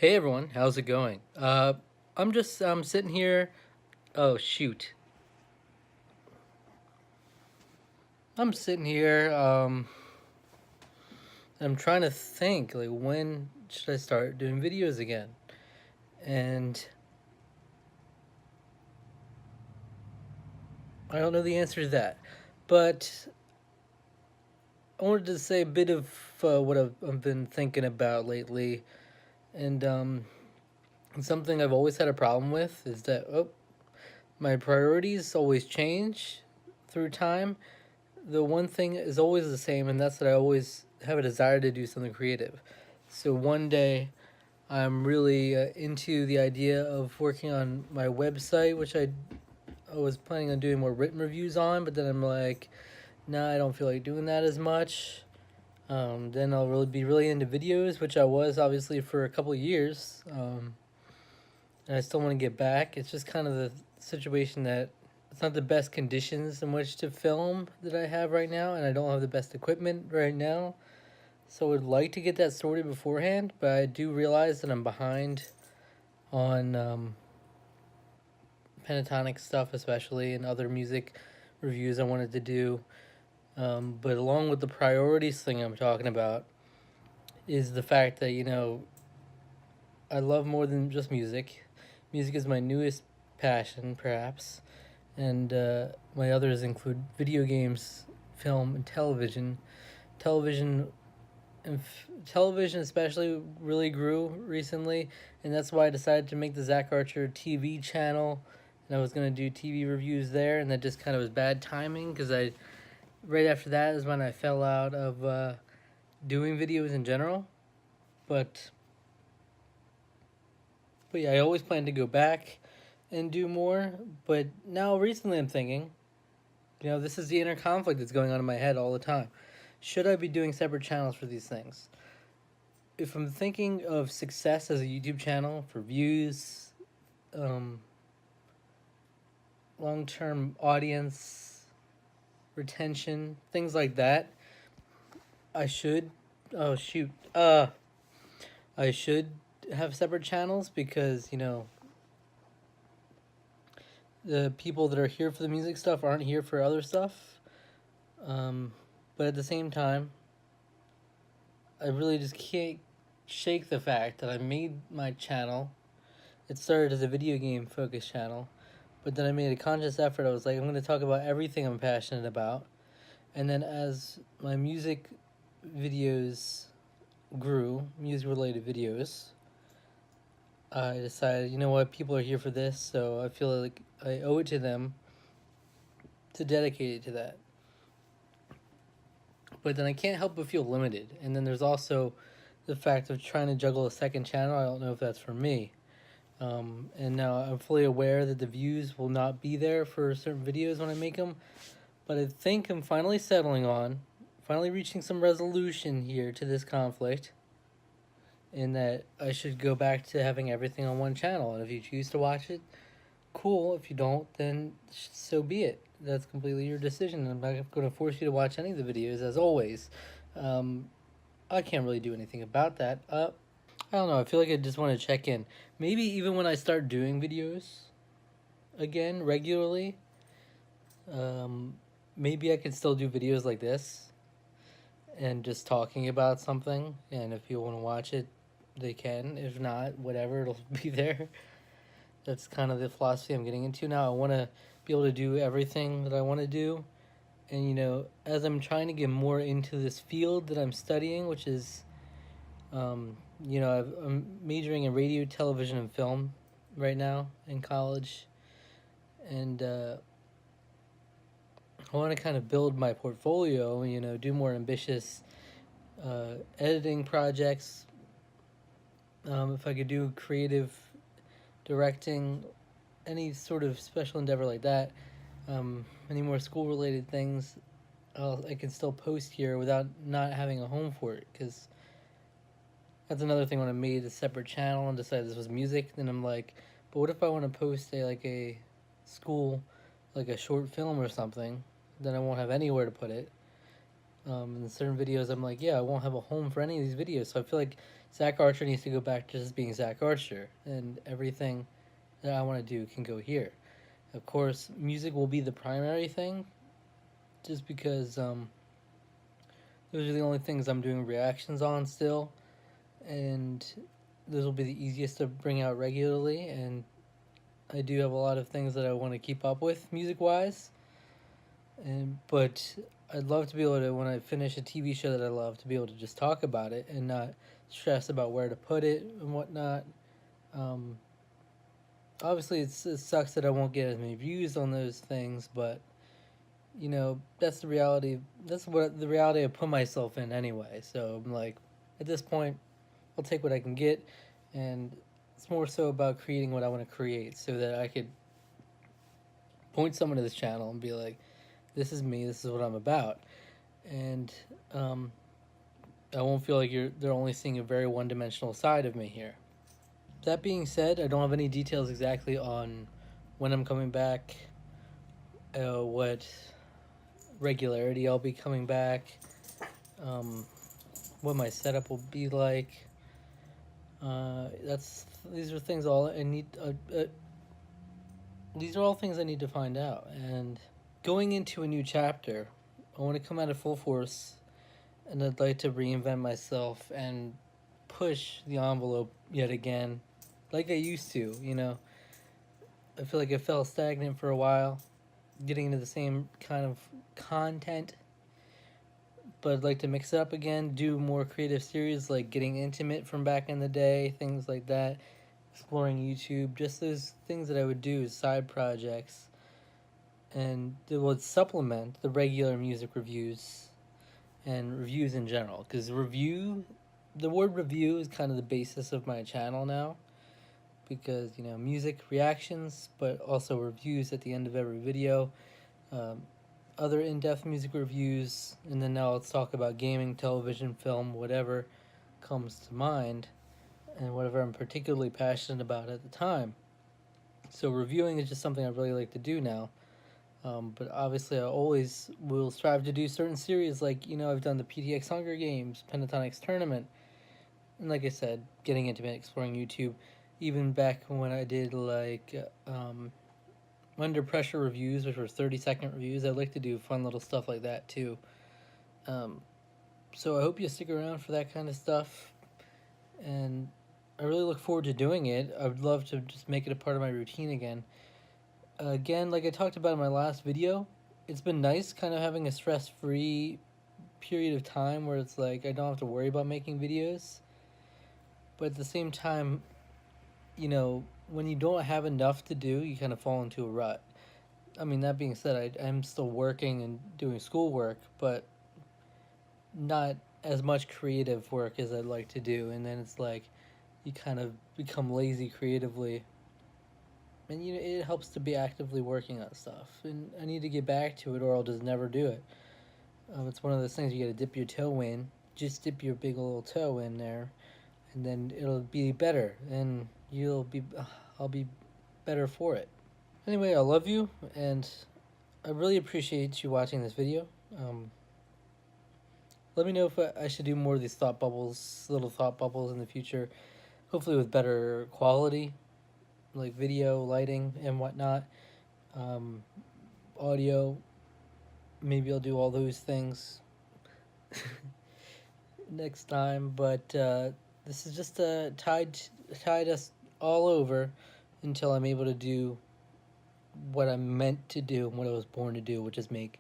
Hey everyone, how's it going? I'm just sitting here. Oh shoot, I'm sitting here. I'm trying to think like when should I start doing videos again? And I don't know the answer to that, but I wanted to say a bit of what I've been thinking about lately, and something I've always had a problem with is that my priorities always change through time. The one thing is always the same, and that's that I always have a desire to do something creative. So one day, I'm really into the idea of working on my website, which I was planning on doing more written reviews on, but then I'm like, nah, I don't feel like doing that as much. Then I'll really be really into videos, which I was obviously for a couple of years, and I still want to get back. It's just kind of the situation that it's not the best conditions in which to film that I have right now, and I don't have the best equipment right now. So I would like to get that sorted beforehand, but I do realize that I'm behind on pentatonic stuff, especially, and other music reviews I wanted to do. But along with the priorities thing I'm talking about is the fact that, I love more than just music. Music is my newest passion, perhaps, and my others include video games, film, and television. Television television especially really grew recently, and that's why I decided to make the ZachArcher TV channel. And I was gonna do TV reviews there, and that just kind of was bad timing because I right after that is when I fell out of doing videos in general. But yeah, I always plan to go back and do more. But now recently I'm thinking, this is the inner conflict that's going on in my head all the time. Should I be doing separate channels for these things? If I'm thinking of success as a YouTube channel for views, um, long term audience retention, things like that, I should. Oh, shoot. I should have separate channels because, the people that are here for the music stuff aren't here for other stuff. Um, but at the same time, I really just can't shake the fact that I made my channel. It started as a video game focused channel, but then I made a conscious effort. I was like, I'm going to talk about everything I'm passionate about. And then as my music videos grew, music related videos, I decided, you know what, people are here for this, so I feel like I owe it to them to dedicate it to that. But then I can't help but feel limited. And then there's also the fact of trying to juggle a second channel. I don't know if that's for me. And now I'm fully aware that the views will not be there for certain videos when I make them. But I think I'm finally finally reaching some resolution here to this conflict. In that I should go back to having everything on one channel. And if you choose to watch it, cool. If you don't, then so be it. That's completely your decision. I'm not going to force you to watch any of the videos, as always. Um, I can't really do anything about that. I don't know. I feel like I just want to check in. Maybe even when I start doing videos again regularly, um, maybe I could still do videos like this and just talking about something. And if people want to watch it, they can. If not, whatever, it'll be there. That's kind of the philosophy I'm getting into now. I want to be able to do everything that I want to do. And, as I'm trying to get more into this field that I'm studying, which is, I'm majoring in radio, television, and film right now in college. And I want to kind of build my portfolio, do more ambitious editing projects. If I could do creative directing, any sort of special endeavor like that, any more school related things, I can still post here without not having a home for it. Because that's another thing when I made a separate channel and decided this was music. Then I'm like, but what if I want to post a school, like a short film or something? Then I won't have anywhere to put it. In certain videos, I'm like, yeah, I won't have a home for any of these videos. So I feel like ZachArcher needs to go back to just being ZachArcher, and everything that I want to do can go here. Of course, music will be the primary thing, just because those are the only things I'm doing reactions on still, and those will be the easiest to bring out regularly. And I do have a lot of things that I want to keep up with music wise, but I'd love to be able to, when I finish a TV show that I love, to be able to just talk about it and not stress about where to put it and whatnot. Um, Obviously, it sucks that I won't get as many views on those things, but that's the reality. That's what the reality I put myself in anyway. So I'm like, at this point, I'll take what I can get, and it's more so about creating what I want to create, so that I could point someone to this channel and be like, "This is me. This is what I'm about," and I won't feel like they're only seeing a very one-dimensional side of me here. That being said, I don't have any details exactly on when I'm coming back, what regularity I'll be coming back, what my setup will be like. These are things all I need. These are all things I need to find out. And going into a new chapter, I want to come out of full force, and I'd like to reinvent myself and push the envelope yet again, like I used to. I feel like I fell stagnant for a while, getting into the same kind of content, but I'd like to mix it up again, do more creative series like Getting Intimate from back in the day, things like that, exploring YouTube, just those things that I would do as side projects, and it would supplement the regular music reviews and reviews in general, because the word review is kind of the basis of my channel now, because music reactions, but also reviews at the end of every video, other in-depth music reviews, and then now let's talk about gaming, television, film, whatever comes to mind, and whatever I'm particularly passionate about at the time. So reviewing is just something I really like to do now. But obviously I always will strive to do certain series, like, I've done the PTX Hunger Games, Pentatonics Tournament, and like I said, Getting Intimate, exploring YouTube, even back when I did Under Pressure reviews, which were 30-second reviews. I like to do fun little stuff like that too. So I hope you stick around for that kind of stuff, and I really look forward to doing it. I would love to just make it a part of my routine again. Again, like I talked about in my last video, it's been nice kind of having a stress-free period of time where it's like I don't have to worry about making videos. But at the same time, when you don't have enough to do, you kind of fall into a rut. I mean, that being said, I'm still working and doing schoolwork, but not as much creative work as I'd like to do. And then it's like you kind of become lazy creatively. And it helps to be actively working on stuff. And I need to get back to it, or I'll just never do it. It's one of those things you got to dip your toe in. Just dip your big little toe in there, and then it'll be better, and I'll be better for it. Anyway, I love you, and I really appreciate you watching this video. Let me know if I should do more of these little thought bubbles in the future, hopefully with better quality, like video, lighting, and whatnot. Audio, maybe I'll do all those things next time, but this is just tied us all over until I'm able to do what I'm meant to do and what I was born to do, which is make